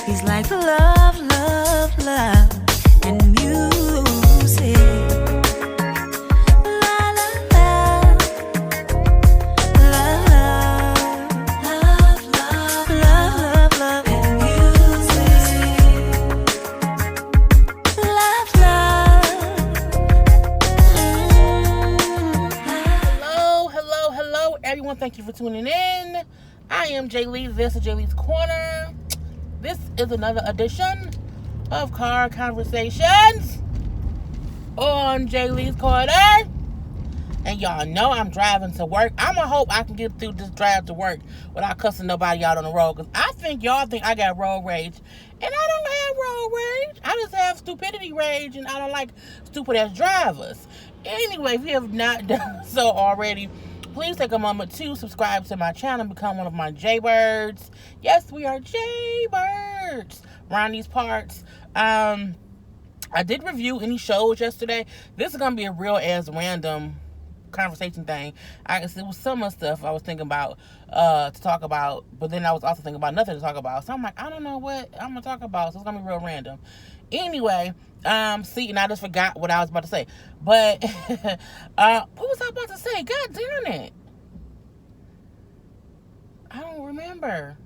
He's like love, love, love, and music. La la la, love, love, love, love, love, and music. Love, love. Hello, everyone. Thank you for tuning in. I am Jay Lee. This is Jay Lee's Corner. This is another edition of Car Conversations on Jay Lee's Corner. And y'all know I'm driving to work. I'm going to hope I can get through this drive to work without cussing nobody out on the road. Because I think y'all think I got road rage. And I don't have road rage. I just have stupidity rage. And I don't like stupid-ass drivers. Anyway, if you have not done so already, please take a moment to subscribe to my channel and become one of my Jaybirds. Yes, we are Jaybirds around these parts. I did review any shows yesterday. This is going to be a real ass random conversation thing. It was some of the stuff I was thinking about to talk about, but then I was also thinking about nothing to talk about. So I'm like, I don't know what I'm going to talk about. So it's going to be real random. Anyway, and I just forgot what I was about to say. But, what was I about to say? God damn it. I don't remember.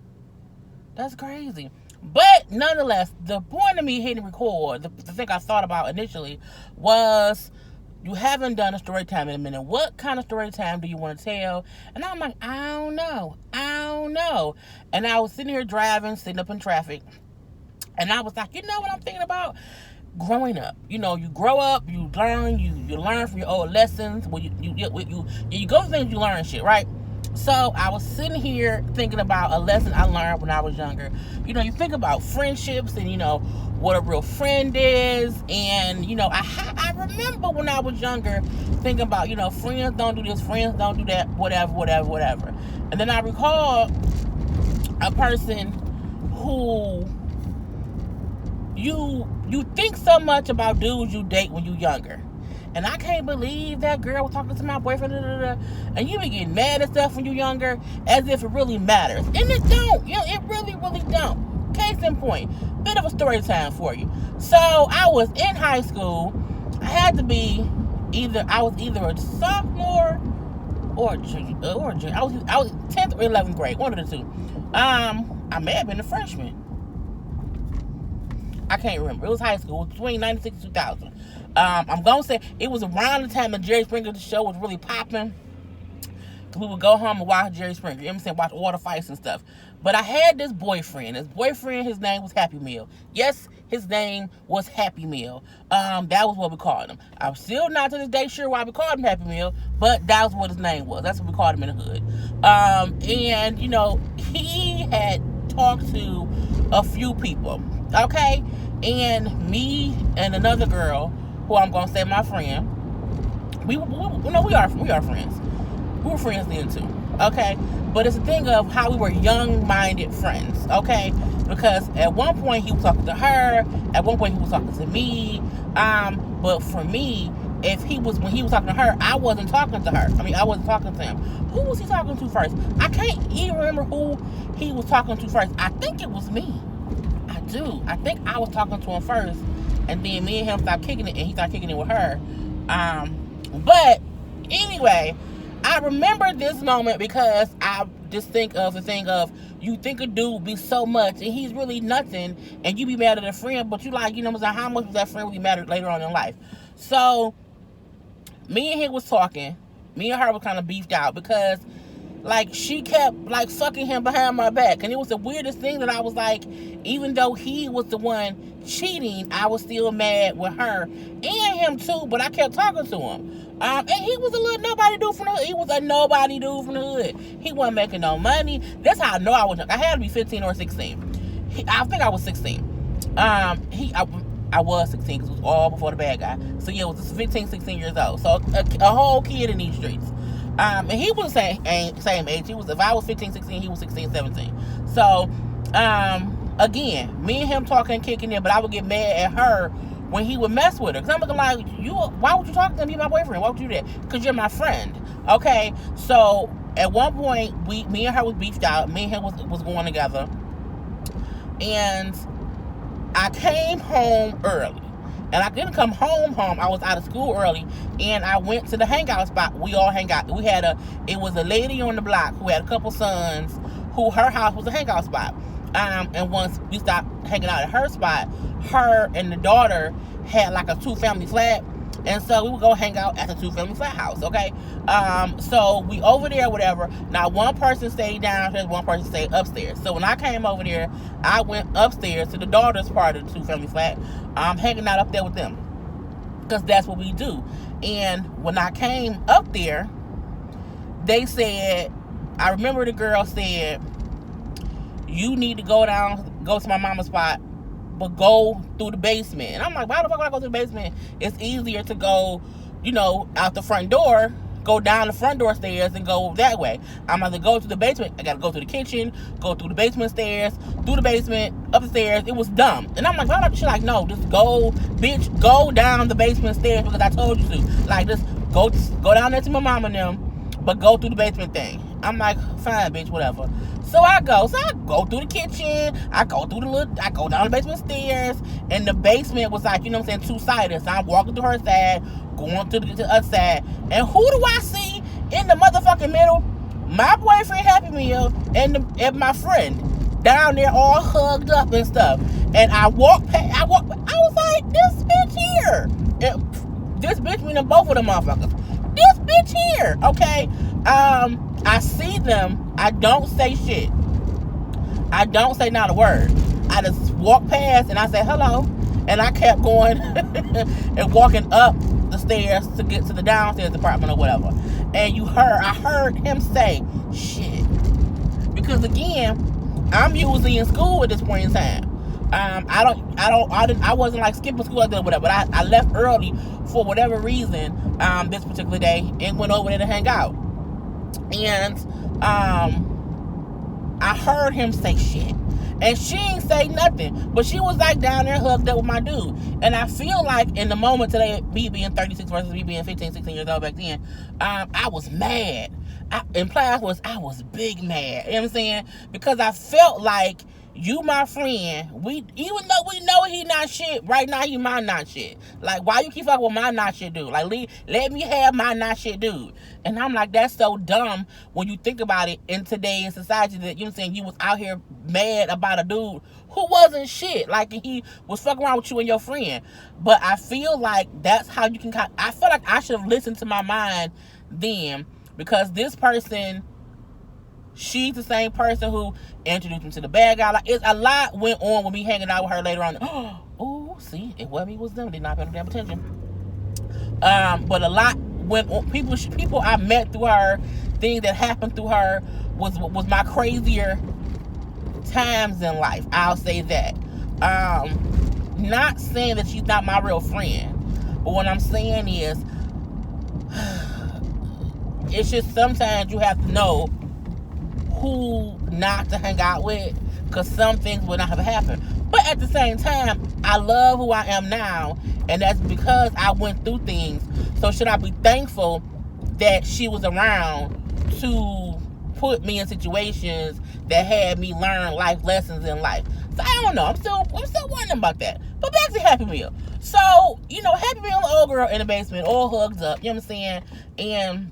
That's crazy. But, nonetheless, the point of me hitting record, the thing I thought about initially was, you haven't done a story time in a minute. What kind of story time do you want to tell? And I'm like, I don't know. And I was sitting here driving, sitting up in traffic. And I was like, you know what I'm thinking about? Growing up. You know, you grow up, you learn, you learn from your old lessons. Well, you go through things, you learn shit, right? So I was sitting here thinking about a lesson I learned when I was younger. You know, you think about friendships and, you know, what a real friend is. And, you know, I remember when I was younger thinking about, you know, friends don't do this, friends don't do that, whatever. And then I recall a person who you think so much about dudes you date when you're younger. And I can't believe that girl was talking to my boyfriend, and you be getting mad at stuff when you're younger as if it really matters. And it don't. You know, it really, really don't. Case in point, bit of a story time for you. So I was in high school. I had to be I was either a sophomore or a junior. I was 10th or 11th grade, one of the two. I may have been a freshman. I can't remember. It was high school. It was between 96 and 2000. I'm going to say it was around the time that Jerry Springer show was really popping. We would go home and watch Jerry Springer. You know what I'm saying? Watch all the fights and stuff. But I had this boyfriend. His name was Happy Meal. Yes, his name was Happy Meal. That was what we called him. I'm still not to this day sure why we called him Happy Meal, but that was what his name was. That's what we called him in the hood. And, you know, he had talked to a few people. Okay? And me and another girl, who I'm going to say my friend, we are friends. We were friends then too. Okay? But it's a thing of how we were young-minded friends. Okay? Because at one point he was talking to her. At one point he was talking to me. But for me, when he was talking to her, I wasn't talking to her. I wasn't talking to him. Who was he talking to first? I can't even remember who he was talking to first. I think it was me. I think I was talking to him first, and then me and him started kicking it, and he started kicking it with her. But anyway, I remember this moment because I just think of the thing of, you think a dude be so much and he's really nothing, and you be mad at a friend, but you like, you know what I'm saying, how much was that friend really matter later on in life? So me and him was talking. Me and her was kind of beefed out because, like, she kept, like, fucking him behind my back. And it was the weirdest thing that I was like, even though he was the one cheating, I was still mad with her. And him, too, but I kept talking to him. And he was a little nobody dude from the hood. He was a nobody dude from the hood. He wasn't making no money. That's how I know I was young. I had to be 15 or 16. I think I was 16. I was 16 because it was all before the bad guy. So, yeah, it was 15, 16 years old. So, a whole kid in these streets. And he was the same age. If I was 15, 16, he was 16, 17. So, again, me and him talking, kicking it, but I would get mad at her when he would mess with her. Because I'm looking like, why would you talk to him? You're my boyfriend. Why would you do that? Because you're my friend. Okay? So, at one point, me and her was beefed out. Me and him was going together. And I came home early. And I didn't come home. I was out of school early, and I went to the hangout spot. We all hang out. It was a lady on the block who had a couple sons, who her house was a hangout spot. And once we stopped hanging out at her spot, her and the daughter had like a 2-family flat, and so we would go hang out at the 2-family flat house. Okay, so we over there, whatever. Now one person stayed downstairs, one person stayed upstairs. So when I came over there, I went upstairs to the daughter's part of the 2-family flat. I'm hanging out up there with them because that's what we do. And when I came up there, they said, I remember the girl said, you need to go to my mama's spot, but go through the basement. And I'm like, why the fuck would I go through the basement? It's easier to go, out the front door, go down the front door stairs and go that way. I'm going to go to the basement. I got to go to the kitchen, go through the basement stairs, through the basement, up the stairs. It was dumb. And I'm like, why not? She's like, no, just go, bitch, go down the basement stairs because I told you to. Like, just go down there to my mom and them, but go through the basement thing. I'm like, fine, bitch, whatever. So I go through the kitchen, I go down the basement stairs, and the basement was like, 2-sided. So I'm walking through her side, going to the other side, and who do I see in the motherfucking middle? My boyfriend Happy Meal and my friend down there all hugged up and stuff. And I was like, this bitch here. This bitch meaning both of them motherfuckers. This bitch here, okay? I see them. I don't say shit. I don't say not a word. I just walk past and I say hello, and I kept going and walking up the stairs to get to the downstairs apartment or whatever. And I heard him say shit, because again, I'm usually in school at this point in time. I wasn't like skipping school or whatever, but I left early for whatever reason this particular day and went over there to hang out. And I heard him say shit, and she ain't say nothing, but she was like down there hugged up with my dude. And I feel like in the moment today, me being 36 versus me being 15, 16 years old back then, I was mad. I was big mad. You know what I'm saying? Because I felt like, you my friend, even though we know he not shit, right now he my not shit. Like, why you keep fucking with my not shit dude? Like, let me have my not shit dude. And I'm like, that's so dumb when you think about it in today's society, that, you was out here mad about a dude who wasn't shit. Like, he was fucking around with you and your friend. But I feel like that's how you can I feel like I should have listened to my mind then, because this person, she's the same person who introduced me to the bad guy. Like, it's a lot went on with me hanging out with her later on. Oh, see, it wasn't me, it was them. They not paying damn attention. But a lot went on. People I met through her, things that happened through her was my crazier times in life. I'll say that. Not saying that she's not my real friend, but what I'm saying is, it's just sometimes you have to know who not to hang out with, because some things would not have happened. But at the same time, I love who I am now, and that's because I went through things. So should I be thankful that she was around to put me in situations that had me learn life lessons in life? So I don't know. I'm still wondering about that. But back to Happy Meal. So, Happy Meal and the old girl in the basement, all hugged up, you know what I'm saying? And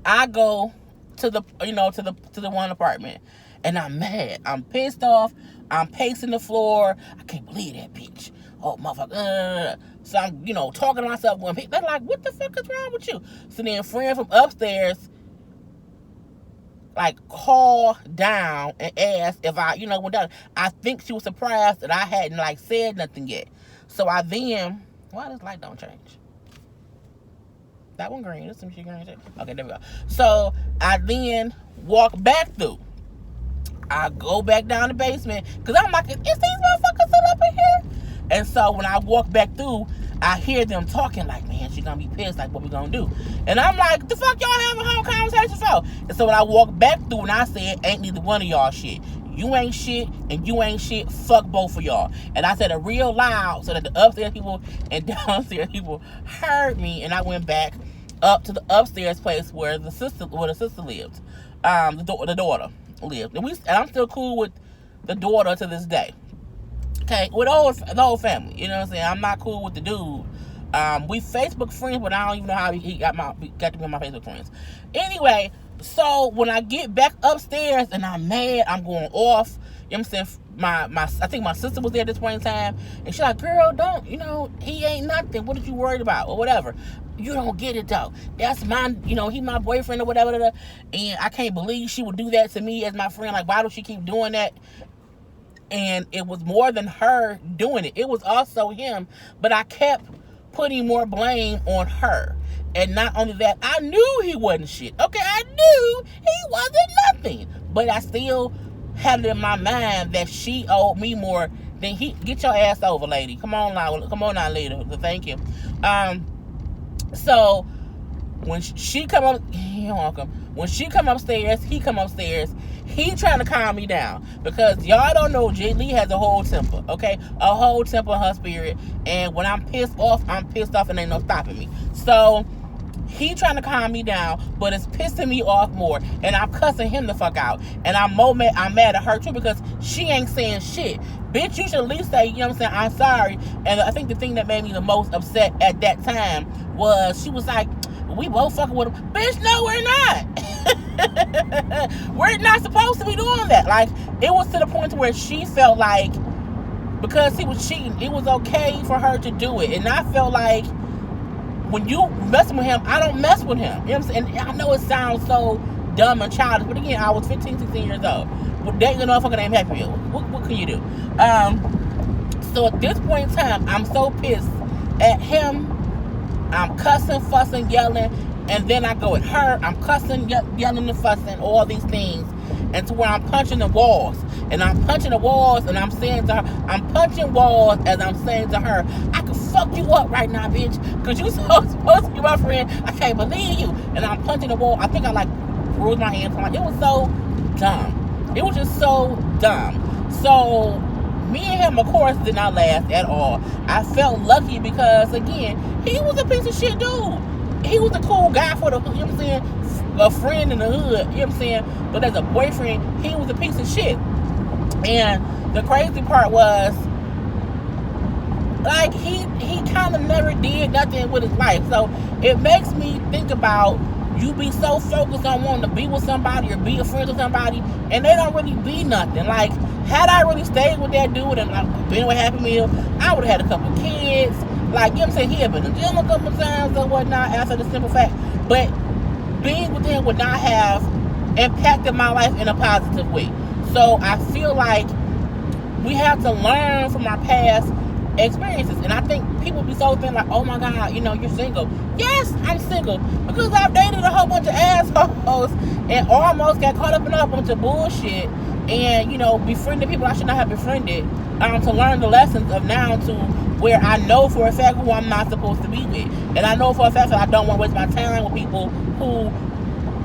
I go to the one apartment, and I'm mad. I'm pissed off. I'm pacing the floor. I can't believe that bitch. Oh, motherfucker. So I'm, talking to myself, going, they're like, what the fuck is wrong with you? So then a friend from upstairs, like, called down and asked if I, went down. I think she was surprised that I hadn't, like, said nothing yet. So I then, why this light don't change? That one green. This some shit green shit. Okay, there we go. So I then walk back through. I go back down the basement, because I'm like, is these motherfuckers still up in here? And so when I walk back through, I hear them talking like, man, she gonna be pissed, like, what we gonna do? And I'm like, the fuck y'all having a whole conversation for? And so when I walk back through, and I said, ain't neither one of y'all shit. You ain't shit, and you ain't shit. Fuck both of y'all. And I said it real loud so that the upstairs people and downstairs people heard me. And I went back up to the upstairs place where the sister lived. The daughter lived. And I'm still cool with the daughter to this day. Okay, with the whole family. You know what I'm saying? I'm not cool with the dude. We Facebook friends, but I don't even know how he got to be on my Facebook friends. Anyway, so when I get back upstairs and I'm mad, I'm going off. You know what I'm saying? I think my sister was there at this point in time, and she's like, girl, don't, he ain't nothing. What are you worried about? Or whatever. You don't get it though. That's my, he my boyfriend or whatever. And I can't believe she would do that to me as my friend. Like, why do she keep doing that? And it was more than her doing it. It was also him. But I kept putting more blame on her. And not only that, I knew he wasn't shit. Okay, I knew he wasn't nothing. But I still had it in my mind that she owed me more than he. Get your ass over, lady. Come on now, lady. Thank you. So when she come up, you're welcome. When she come upstairs, he come upstairs. He trying to calm me down because y'all don't know Jay Lee has a whole temper, okay? A whole temper in her spirit. And when I'm pissed off, and ain't no stopping me. So he trying to calm me down, but it's pissing me off more. And I'm cussing him the fuck out. And I'm mad at her too because she ain't saying shit. Bitch, you should at least say, you know what I'm saying, I'm sorry. And I think the thing that made me the most upset at that time was she was like, we both fucking with him. Bitch, no, we're not. We're not supposed to be doing that. Like, it was to the point to where she felt like because he was cheating, it was okay for her to do it. And I felt like when you messing with him, I don't mess with him. You know what I'm saying? And I know it sounds so dumb and childish, but again, I was 15, 16 years old. Well, dating a motherfucker named Happy Meal. What can you do? So at this point in time, I'm so pissed at him. I'm cussing, fussing, yelling, and then I go at her. I'm cussing, yelling, and fussing, all these things, and to where I'm punching the walls. And I'm punching the walls, and I'm saying to her, I'm punching walls as I'm saying to her, I can fuck you up right now, bitch, because you supposed to be my friend. I can't believe you. And I'm punching the wall. I think I bruised my hands. It was so dumb. It was just so dumb. So me and him, of course, did not last at all. I felt lucky because, again, he was a piece of shit dude. He was a cool guy for the, you know what I'm saying, a friend in the hood, you know what I'm saying, but as a boyfriend, he was a piece of shit. And the crazy part was, like, he kind of never did nothing with his life. So it makes me think about, you be so focused on wanting to be with somebody or be a friend with somebody, and they don't really be nothing. Like, had I really stayed with that dude and been with Happy Meal, I would have had a couple kids. Like, you know what I'm saying, he had been in jail a couple times or whatnot after the simple fact. But being with him would not have impacted my life in a positive way. So I feel like we have to learn from our past experiences. And I think people be so thin, like, oh my God, you're single. Yes, I'm single because I've dated a whole bunch of assholes and almost got caught up in a bunch of bullshit and, befriended people I should not have befriended, to learn the lessons of now to where I know for a fact who I'm not supposed to be with. And I know for a fact that I don't want to waste my time with people who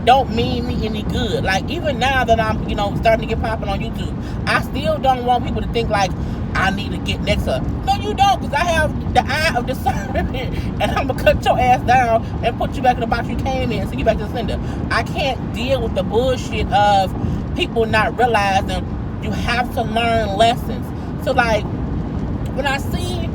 don't mean me any good. Like, even now that I'm, starting to get popping on YouTube, I still don't want people to think like I need to get next to her. No, you don't, because I have the eye of discernment, and I'm going to cut your ass down and put you back in the box you came in and send you back to the sender. I can't deal with the bullshit of people not realizing you have to learn lessons. So, like, when I see,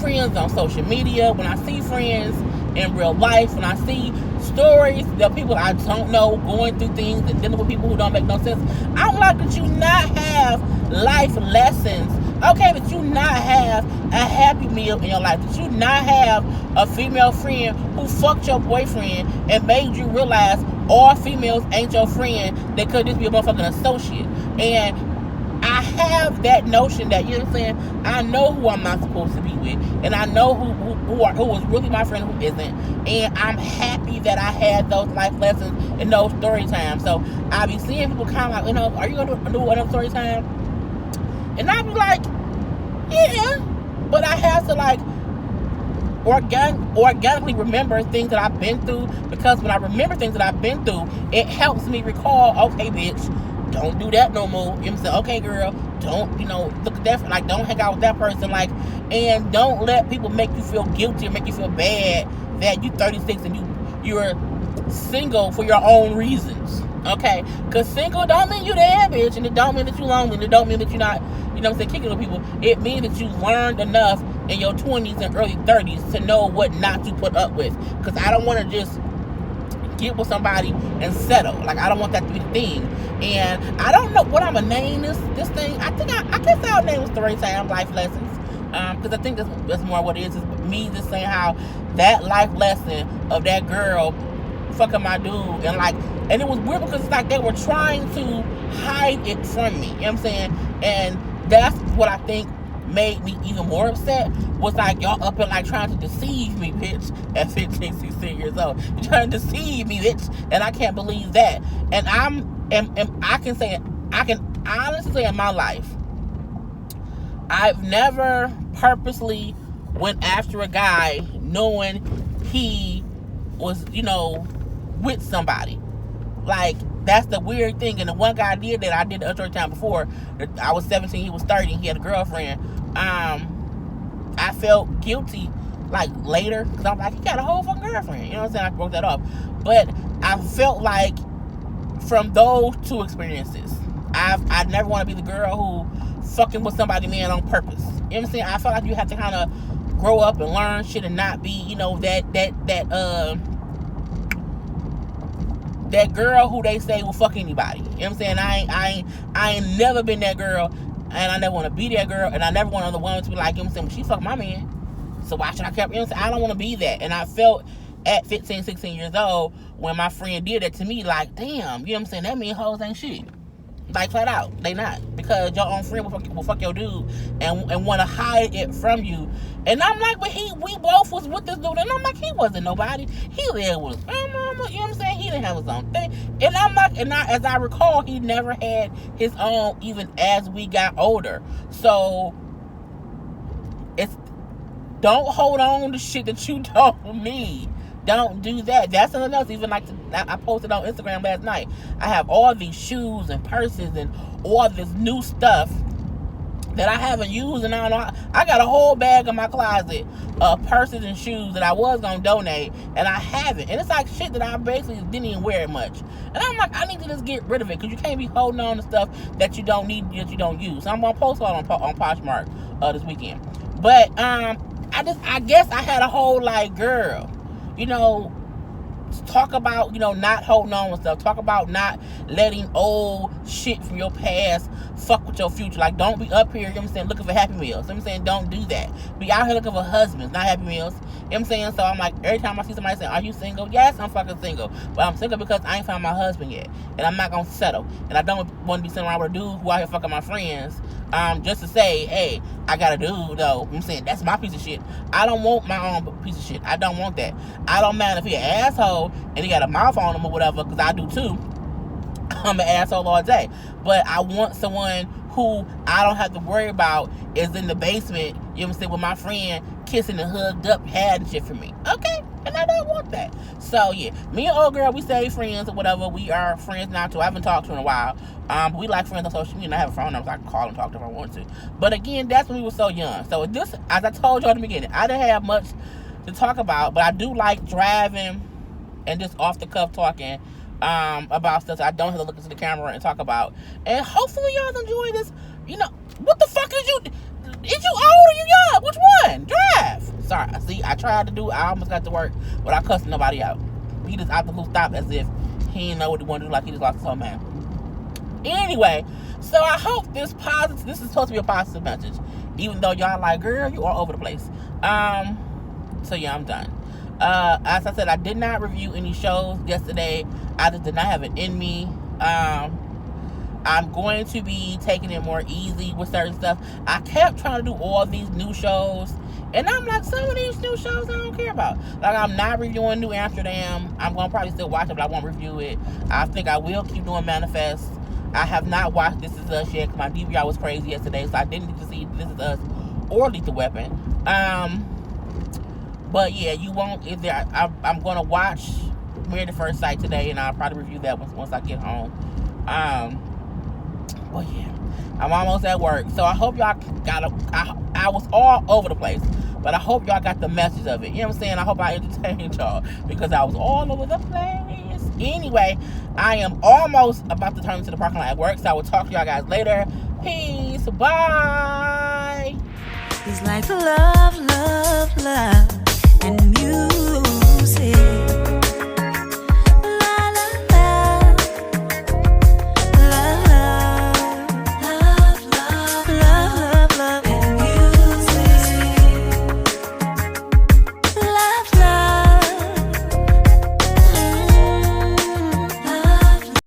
friends on social media, when I see friends in real life, when I see stories that people I don't know going through things and dealing with people who don't make no sense, I'm like, that you not have life lessons, okay, that you not have a Happy Meal in your life, that you not have a female friend who fucked your boyfriend and made you realize all females ain't your friend, they could just be a motherfucking associate. And I have that notion that, you know what I'm saying, I know who I'm not supposed to be with, and I know who was really my friend, who isn't, and I'm happy that I had those life lessons and those story times. So I be seeing people kind of like, are you going to do another story time? And I be like, yeah, but I have to, like, organically remember things that I've been through, because when I remember things that I've been through, it helps me recall, okay, bitch, don't do that no more. You know what I'm saying? Okay, girl, don't, look at that, like, don't hang out with that person, like, and don't let people make you feel guilty or make you feel bad that you 36 and you're single for your own reasons. Okay, because single don't mean you there, bitch, and it don't mean that you lonely, and it don't mean that you're not, you know what I'm saying, kicking with people. It means that you learned enough in your 20s and early 30s to know what not to put up with. Because I don't want to just get with somebody and settle. Like, I don't want that to be the thing. And I don't know what I'm gonna name this thing. I think I guess I'll name it story time, life lessons. Because I think that's more what it is me just saying how that life lesson of that girl fucking my dude, and it was weird because it's like they were trying to hide it from me, you know what I'm saying? And that's what I think made me even more upset, was like, y'all up and like trying to deceive me, bitch, at 15, 16 years old. You're trying to deceive me, bitch, and I can't believe that. And I can honestly say in my life, I've never purposely went after a guy knowing he was, with somebody. Like, that's the weird thing. And the one guy did that, I did the other time before. I was 17, he was 30, he had a girlfriend. I felt guilty, like, later, because I'm like, he got a whole fucking girlfriend. You know what I'm saying? I broke that off. But I felt like from those two experiences, I never want to be the girl who fucking with somebody, man, on purpose. You know what I'm saying? I felt like you have to kind of grow up and learn shit and not be, that girl who they say will fuck anybody. You know what I'm saying? I ain't never been that girl, and I never want to be that girl, and I never want other women to be like, you know what I'm saying, well, she fucked my man, so why should I care? You know what I'm saying? I don't want to be that. And I felt at 15, 16 years old when my friend did that to me, like, damn, you know what I'm saying, that mean hoes ain't shit. Like, flat out, they not. Because your own friend will fuck your dude and want to hide it from you. And I'm like, but we both was with this dude. And I'm like, he wasn't nobody. He there was, you know what I'm saying? He didn't have his own thing. And I'm like, as I recall, he never had his own even as we got older. So, don't hold on to shit that you don't need. Don't do that. That's something else. Even like I posted on Instagram last night. I have all these shoes and purses and all this new stuff that I haven't used, and I don't know. I got a whole bag in my closet of purses and shoes that I was gonna donate, and I haven't. And it's like shit that I basically didn't even wear it much. And I'm like, I need to just get rid of it, because you can't be holding on to stuff that you don't need, that you don't use. So I'm gonna post on Poshmark this weekend. But I guess I had a whole like, girl, talk about, not holding on with stuff. Talk about not letting old shit from your past fuck with your future. Like, don't be up here, you know what I'm saying, looking for Happy Meals. You know what I'm saying? Don't do that. Be out here looking for husbands, not Happy Meals. You know what I'm saying? So I'm like, every time I see somebody saying, are you single? Yes, I'm fucking single. But I'm single because I ain't found my husband yet. And I'm not gonna settle. And I don't want to be sitting around with a dude who out here fucking my friends. Just to say, hey, I got a dude, though. I'm saying, that's my piece of shit. I don't want my own piece of shit. I don't want that. I don't mind if he an asshole and he got a mouth on him or whatever, because I do too. I'm an asshole all day. But I want someone who I don't have to worry about is in the basement, you know what I'm saying, with my friend kissing and hugged up, had and shit for me. Okay? And I don't want that. So, yeah. Me and old girl, we stay friends or whatever. We are friends now, too. I haven't talked to her in a while. But we like friends on social media. And I have a phone number, so I can call and talk to her if I want to. But, again, that's when we were so young. So, this, as I told you at the beginning, I didn't have much to talk about. But I do like driving and just off-the-cuff talking about stuff. So I don't have to look into the camera and talk about. And hopefully y'all enjoy this. What the fuck is you? Is you old or you young? Which one? Drive. Sorry. See, I tried to do. I almost got to work without cussing nobody out. He just out the blue stop as if he didn't know what he wanted to do, like he just lost his whole man. Anyway, so I hope this is supposed to be a positive message, even though y'all like, girl, you all over the place. So yeah, I'm done. As I said, I did not review any shows yesterday. I just did not have it in me. I'm going to be taking it more easy with certain stuff. I kept trying to do all these new shows, and I'm like, some of these new shows I don't care about. Like, I'm not reviewing New Amsterdam. I'm going to probably still watch it, but I won't review it. I think I will keep doing Manifest. I have not watched This Is Us yet, because my DVR was crazy yesterday, so I didn't need to see This Is Us or Lethal Weapon. But yeah, you won't. I'm going to watch Married at First Sight today, and I'll probably review that once I get home. But yeah, I'm almost at work, so I hope y'all I was all over the place, but I hope y'all got the message of it. You know what I'm saying? I hope I entertained y'all, because I was all over the place. anyway, I am almost about to turn into the parking lot at work, so I will talk to y'all guys later. Peace. Bye. It's like love, love, love.